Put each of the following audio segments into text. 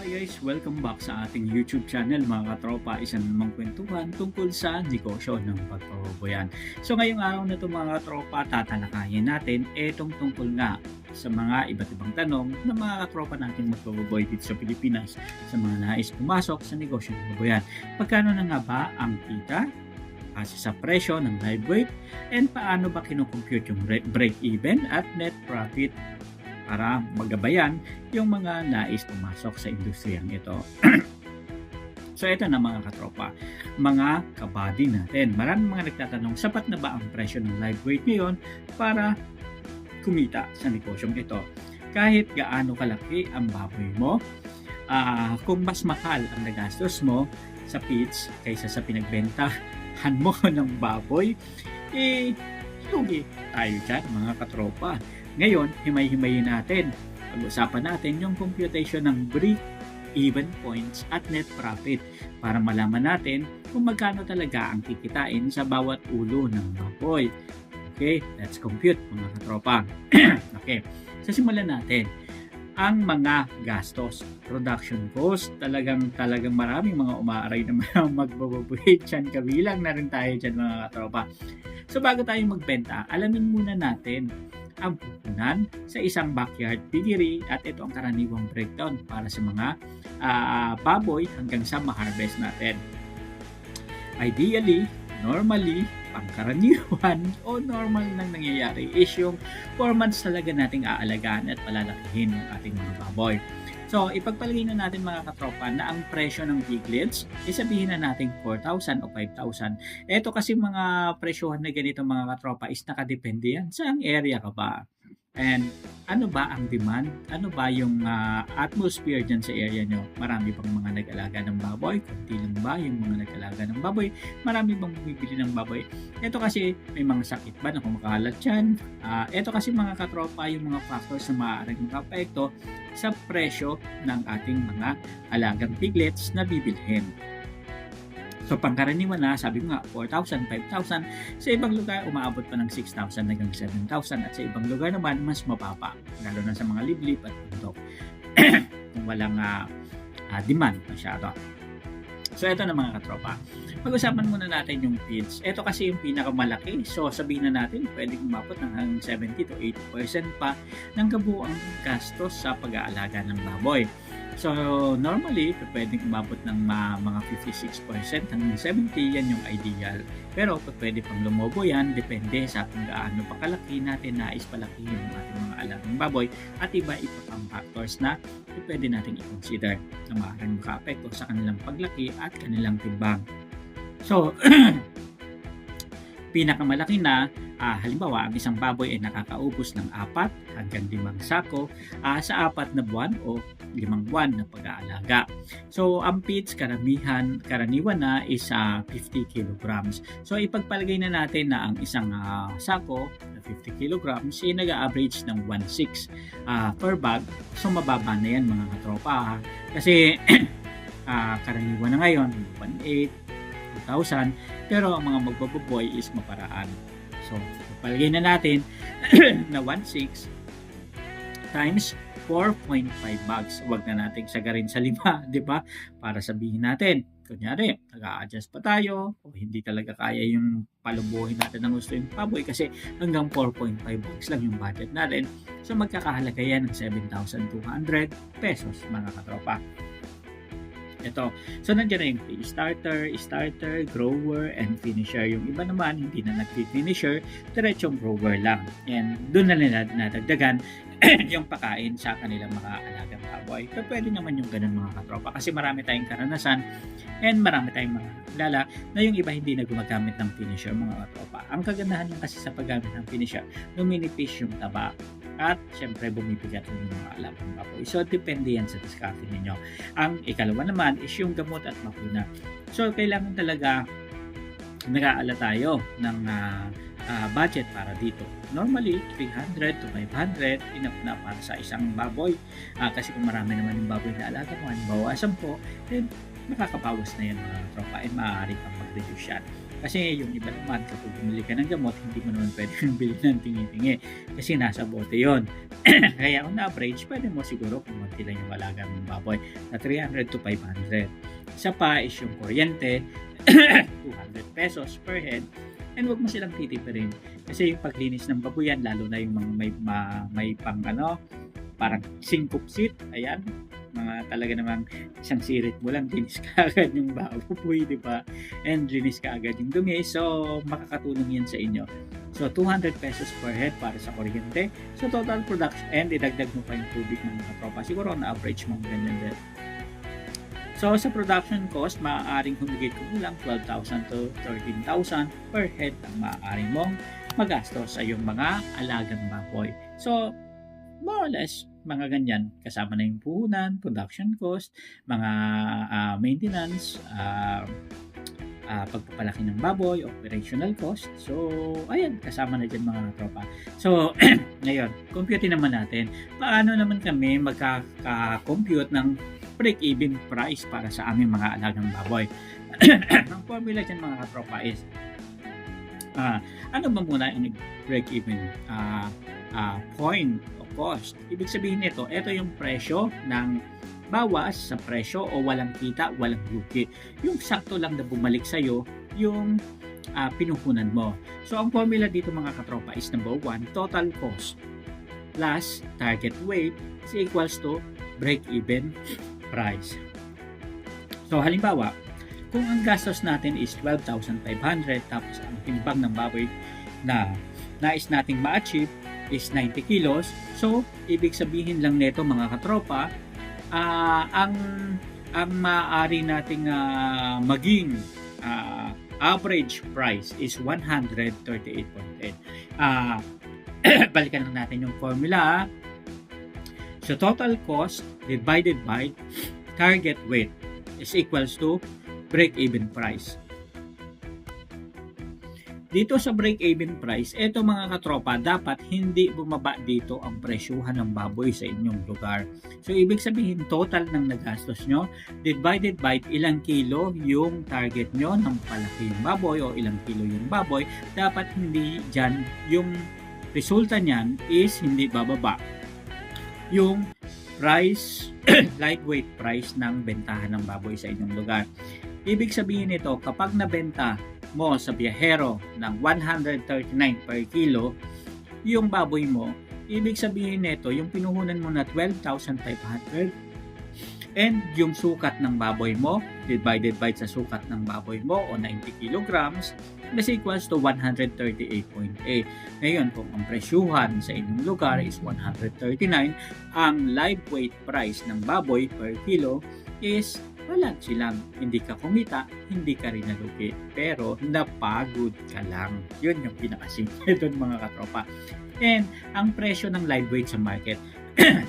Hi guys! Welcome back sa ating YouTube channel mga katropa. Isa namang kwentuhan tungkol sa negosyo ng pagpapaboyan. So ngayong araw na ito mga katropa, tatalakayin natin itong tungkol nga sa mga iba't ibang tanong na mga katropa natin magpapaboy dito sa Pilipinas sa mga nais pumasok sa negosyo ng baboyan. Pagkano na nga ba ang kita? Kasi sa presyo ng live weight, and paano ba kinocompute yung break-even at net profit para magabayan yung mga nais pumasok sa industriyang ito. So ito na mga katropa, mga kabady natin. Maraming mga nagtatanong, sapat na ba ang presyo ng live weight ngayon para kumita sa negosyong ito? Kahit gaano kalaki ang baboy mo, kung mas mahal ang nagastos mo sa feeds kaysa sa pinagbentahan mo ng baboy, lugi tayo dyan mga katropa. Ngayon, himay-himayin natin. Pag-usapan natin yung computation ng break-even points at net profit para malaman natin kung magkano talaga ang kikitain sa bawat ulo ng baboy. Okay, let's compute mga katropa. Okay, so simulan natin. Ang mga gastos, production cost, talagang maraming mga umaaray na mga magbababoy dyan. Kabilang na rin tayo dyan mga katropa. So bago tayo magbenta, alamin muna natin ang pupunan sa isang backyard piggery at ito ang karaniwang breakdown para sa mga baboy hanggang sa ma-harvest natin. Ideally, normally, pangkaraniwan o normal nang nangyayari is yung 4 months talaga nating aalagaan at palalakihin ng ating mga baboy. So, ipagpalagay na natin mga katropa na ang presyo ng piglets, isabihin na natin 4,000 o 5,000. Ito kasi mga presyohan na ganito mga katropa is nakadepende yan. Saang area ka ba? And ano ba ang demand? Ano ba yung atmosphere dyan sa area nyo? Marami bang mga nag-alaga ng baboy? Kunti lang ba yung mga nag-alaga ng baboy? Marami bang bumibili ng baboy? Ito kasi may mga sakit ba na kumakalat dyan? Ito kasi mga katropa yung mga factors na maaaring makapekto sa presyo ng ating mga alagang piglets na bibilhin. So pangkaraniwan na, sabi ko nga, 4,000, 5,000. Sa ibang lugar, umaabot pa ng 6,000 hanggang 7,000. At sa ibang lugar naman, mas mababa. Lalo na sa mga liblib at bundok. Kung walang demand masyado. So ito na mga katropa. Pag-usapan muna natin yung feeds. Ito kasi yung pinakamalaki. So sabihin na natin, pwedeng umabot ng hanggang 70 to 80% pa ng kabuuang gastos sa pag-aalaga ng baboy. So, normally, pwedeng umabot ng mga 56% hanggang 70%, yan yung ideal. Pero, pwede pang lumobo yan, depende sa kung gaano pa kalaki natin nais palakihin ng ating mga alagang baboy at iba-iba pang factors na pwede natin i-consider na maaaring makaapekto sa kanilang paglaki at kanilang timbang. So, pinakamalaki na, halimbawa, ang isang baboy ay nakakaubos ng 4 hanggang 5 sako sa 4 na buwan o 5 buwan na pag-aalaga. So, ang feeds karaniwan na is 50 kilograms. So, ipagpalagay na natin na ang isang sako na 50 kilograms ay nag-average ng 1.6 per bag. So, mababa na yan mga katropa. Kasi, karaniwan na ngayon, 1.8, 2,000. Pero, ang mga magbababoy is maparaan. So, ipagpalagay na natin na 1.6 times 4.5 bags. Huwag na natin sagarin sa 5, di ba? Para sabihin natin, kunyari, nag-a-adjust pa tayo o hindi talaga kaya yung palubuhin natin ng gusto yung baboy kasi hanggang 4.5 bags lang yung budget natin. So, magkakahalaga yan ng 7,200 pesos mga katropa. Ito. So, nandiyan na yung starter, grower, and finisher. Yung iba naman, hindi na nag-finisher, diretsong grower lang. And doon na nila nadagdagan yung pakain sa kanilang mga alagang baboy. Pero pwede naman yung ganun mga katropa kasi marami tayong karanasan and marami tayong mga kilala na yung iba hindi na gumagamit ng finisher mga katropa. Ang kagandahan lang kasi sa paggamit ng finisher, luminipis yung taba at syempre bumibigat yung mga alagang baboy. So depende yan sa diskarte ninyo. Ang ikalawa naman is yung gamot at bakuna. So kailangan talaga nag-aala tayo ng budget para dito. Normally, 300 to 500 enough na para sa isang baboy. Kasi kung marami naman yung baboy na alaga mo, bawasan po, then makakabawas na yan mga tropa and maaari pang mag-reduce yan. Kasi yung iba naman, kapag bumili ka ng gamot, hindi mo naman pwedeng bili ng tingi-tingi kasi nasa bote yon. Kaya on average, pwede mo siguro kung konti lang yung alaga ng baboy na 300 to 500. Isa pa is yung kuryente, 200 pesos per head. And wag mo silang titipirin kasi yung paglinis ng baboyan, lalo na yung mga may pang parang singkupsit, ayan, mga talaga namang isang sirit mo lang, linis ka agad yung baboy, di ba? And linis ka agad yung dumi. So, makakatulong yan sa inyo. So, 200 pesos per head para sa kuryente. So, total production, and idagdag mo pa yung tubig ng mga tropa. Siguro on average, mga ganyan din. So, sa production cost, maaaring humigit kumulang 12,000 to 13,000 per head ang maaaring mong magastos sa iyong mga alagang baboy. So, more or less, mga ganyan. Kasama na yung puhunan, production cost, mga maintenance, pagpapalaki ng baboy, operational cost. So, ayan, kasama na dyan mga tropa. So, ngayon, compute naman natin. Paano naman kami magkaka-compute ng break-even price para sa aming mga alagang baboy? Ang formula dyan mga tropa is, ano ba muna yung break-even point o cost? Ibig sabihin nito, ito yung presyo ng bawas sa presyo o walang kita, walang lugi. Yung sakto lang na bumalik sa'yo yung pinuhunan mo. So, ang formula dito mga katropa is number 1, total cost plus target weight is equals to break-even price. So, halimbawa, kung ang gastos natin is 12,500 tapos ang timbang ng baboy na nais nating ma-achieve is 90 kilos. So, ibig sabihin lang nito mga katropa, ang maaari nating maging average price is 138.8. Balikan lang natin yung formula. So, total cost divided by target weight is equals to break-even price. Dito sa break-even price, eto mga katropa, dapat hindi bumaba dito ang presyuhan ng baboy sa inyong lugar. So, ibig sabihin, total ng nagastos nyo, divided by ilang kilo yung target nyo ng palaki yung baboy o ilang kilo yung baboy, dapat hindi dyan, yung resulta nyan is hindi bababa yung price, live weight price ng bentahan ng baboy sa inyong lugar. Ibig sabihin nito, kapag nabenta mo sa biyahero ng 139 per kilo yung baboy mo, ibig sabihin nito, yung pinuhunan mo na 12,500 and yung sukat ng baboy mo divided by sa sukat ng baboy mo o 90 kilograms is equals to 138.8. Ngayon, kung ang presyuhan sa inyong lugar is 139, ang live weight price ng baboy per kilo is wala silang, hindi ka kumita, hindi ka rin nalugi, pero napagod ka lang. Yun yung pinakasimple doon mga katropa. And ang presyo ng live weight sa market,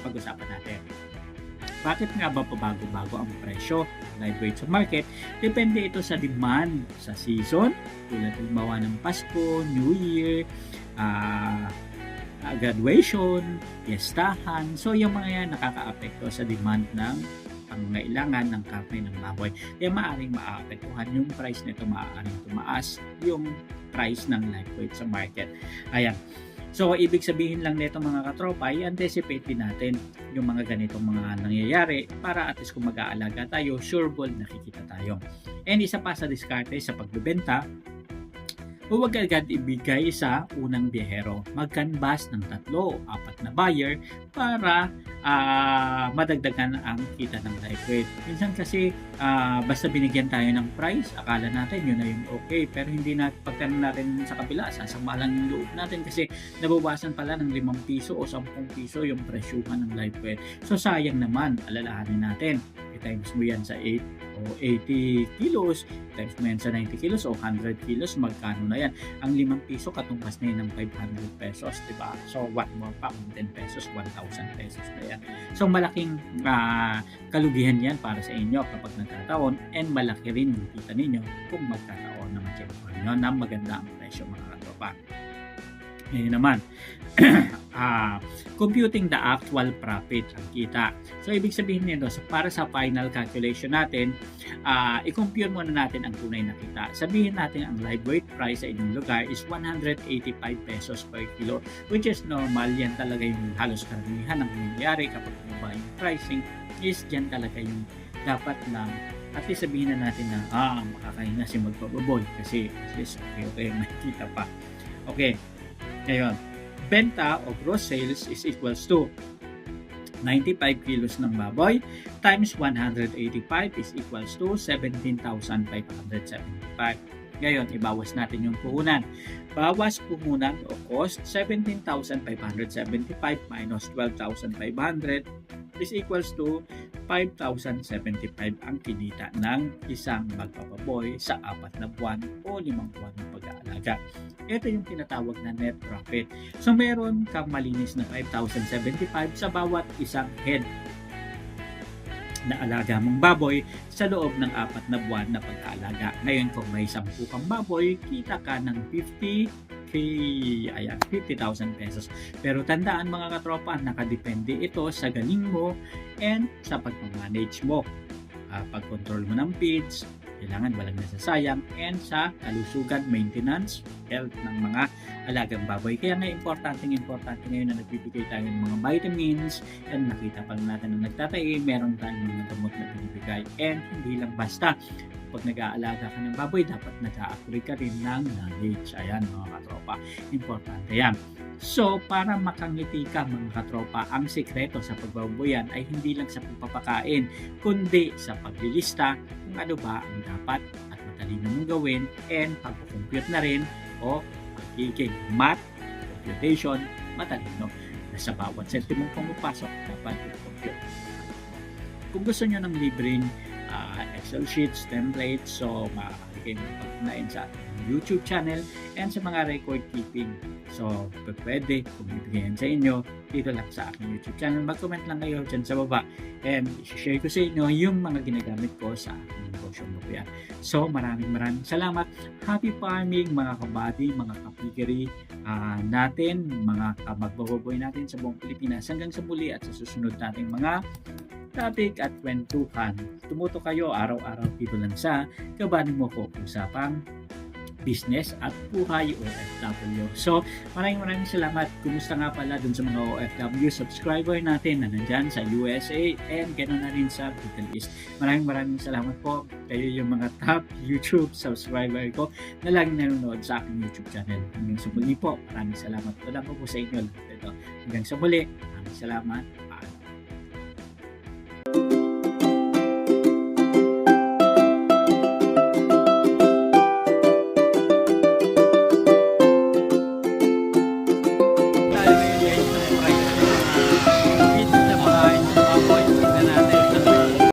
pag-usapan natin. Bakit nga ba pabago-bago ang presyo ng live weight sa market? Depende ito sa demand sa season, tulad halimbawa ng Pasko, New Year, graduation, fiestahan. So yung mga yan nakaka-apekto sa demand ng pangangailangan ng karne ng baboy. Kaya maaaring maapektuhan yung price nito, maaaring tumaas yung price ng live weight sa market. Ayan. So, ibig sabihin lang nito mga katropa, i-anticipate din natin yung mga ganitong mga nangyayari para at least kung mag-aalaga tayo, sure ball nakikita tayo. And isa pa sa diskarte sa pagbebenta, huwag agad ibigay sa unang biyahero. Mag-canvas ng 3 o 4 na buyer para madagdagan ang kita ng live weight. Minsan kasi basta binigyan tayo ng price, akala natin yun na yung okay, pero hindi na pagtanong natin sa kabila, sasama lang yung loob natin kasi nabawasan pala ng 5 piso o 10 piso yung presyuhan ng live weight. So sayang naman, alalahanin natin. I-times mo yan sa 8 o 80 kilos, times mo yan sa 90 kilos o 100 kilos, magkano na yan? Ang 5 piso katumbas na yan ng 500 pesos, diba? So, what more pa? 10 pesos, 1,000 pesos na yan. So, malaking kalugihan yan para sa inyo kapag nagkataon, and malaki rin yung kita ninyo kung magkataon na ma-check nyo na maganda ang presyo mga katropa. Ngayon naman, computing the actual profit ang kita. So, ibig sabihin nito, para sa final calculation natin, i-compute muna natin ang tunay na kita. Sabihin natin ang live weight price sa inyong lugar is 185 pesos per kilo, which is normal. Yan talaga yung halos karamihan ng nangyayari kapag bumaba yung pricing, is yan talaga yung dapat na at least sabihin na natin na makakahinga si magbababoy kasi at least okay may kita pa. Okay, ngayon, benta o gross sales is equals to 95 kilos ng baboy times 185 is equals to 17,575. Ngayon, ibawas natin yung puhunan. Bawas puhunan o cost, 17,575 minus 12,500 is equals to 5,075 ang kinita ng isang magpapaboy sa 4 na buwan o 5 buwan ng pag-aalaga. Ito yung tinatawag na net profit. So, meron kang malinis na 5,075 sa bawat isang head na alaga mong baboy sa loob ng 4 na buwan na pag-aalaga. Ngayon, kung may 10 kang baboy, kita ka ng 50,000 pesos. Pero tandaan mga katropa, nakadepende ito sa galing mo and sa pag-manage mo. Pag-control mo ng feeds, kailangan walang nasasayang, and sa kalusugan, maintenance, health ng mga alagang baboy. Kaya nga importante ngayon na nagbibigay tayo ng mga vitamins, and nakita pa natin na nagtatae, meron tayong mga gamot na binibigay, and hindi lang basta pag nag-aalaga ka ng baboy, dapat nag-a-accurate ka rin ng knowledge. Ayan mga katropa, importante yan. So, para makangiti ka mga katropa, ang sikreto sa pagbaboyan ay hindi lang sa pagpapakain, kundi sa paglilista kung ano ba ang dapat at matalino mong gawin, and pag-compute na rin o pagiging math, computation, matalino na sa bawat sentimong pumapasok dapat i-compute. Kung gusto nyo ng libreng Excel sheets, templates, so maaari kayo magpagpunain sa ating YouTube channel and sa mga record keeping. So, pwede kung ibigay sa inyo dito lang sa aking YouTube channel. Mag-comment lang kayo dyan sa baba and i-share ko sa inyo yung mga ginagamit ko sa aking negosyong baboyan. So, maraming salamat. Happy farming mga kabady, mga kapigiri natin, mga magbababoy natin sa buong Pilipinas. Hanggang sa muli at sa susunod nating mga topic at kwentuhan. Tumuto kayo araw-araw dito lang sa Kabady Mo ko, usapang business at buhay OFW. So, maraming salamat. Kumusta nga pala dun sa mga OFW subscriber natin na nandyan sa USA and ganoon na rin sa Middle East. Maraming salamat po. Kayo yung mga top YouTube subscriber ko na laging nanonood sa aking YouTube channel. Hanggang sa muli po. Maraming salamat. Wala po sa inyo. Hanggang sa muli. Maraming salamat.